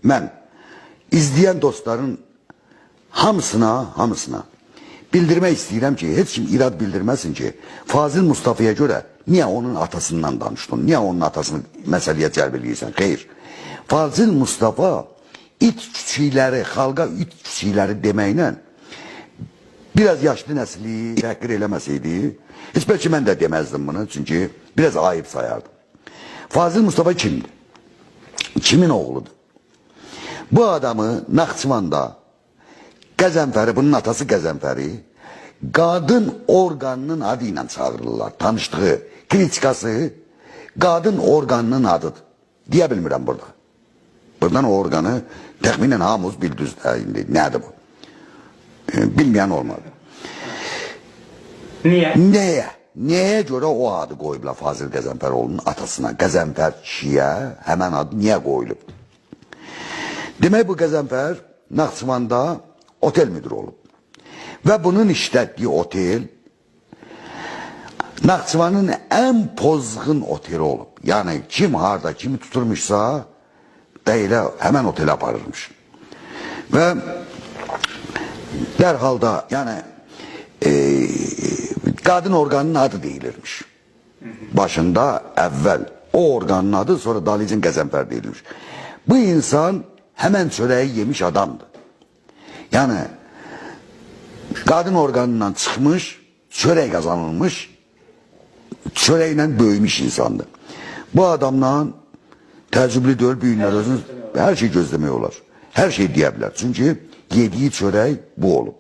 mən izləyən dostların hamısına bildirmək istəyirəm ki, heç kim irad bildirməsin ki, Fazil Mustafa'ya görə niyə onun atasından danışdın, niyə onun atasını məsələyə cəlb edirsən? Xeyr. Fazil Mustafa it küçükləri, xalqa it küçükləri deməklə biraz yaşlı nəsli təhqir eləməsəydi, heç bəlkə mən də deməzdim bunu, çünki biraz ayıb sayardım. Fazil Mustafa kimdir? Kimin oğludur? Bu adamı Naxçıvanda Qəzənfəri, bunun atası Qəzənfəri, qadın orqanının adı ilə çağırırlar. Tanışdığı, kritikası qadın orqanının adıdır. Deyə bilmirəm burada. Buradan o orqanı təxminən hamımız bildiniz. Nədir bu? Bilməyən olmadı. Niyə? Nəyə? Nəyə görə o adı qoyublar Fazil Qəzənfəroğlu'nun atasına? Qəzənfər kişiyə həmən adı niyə qoyulub? Demək bu Qəzənfər Naxçıvanda otel müdürü olub. Və bunun işlətdiyi otel Naxçıvanın ən pozğun oteli olub. Yəni kim harda kimi tuturmuşsa da elə həmən otelə aparırmış. Və dərhal da yəni qadın orqanının adı deyilirmiş. Başında əvvəl o orqanın adı, sonra Dalicin Qəzənfər deyilmiş. Bu insan həmən çörəyi yemiş adamdır. Yəni qadın orqanından çıxmış, çörək qazanılmış, çörəklə böyümüş insandır. Bu adamdan təəccüblü deyil, büyünlər özünüz hər şey gözləmək olar. Hər şey deyə bilər. Çünki yediyi çörək bu olub.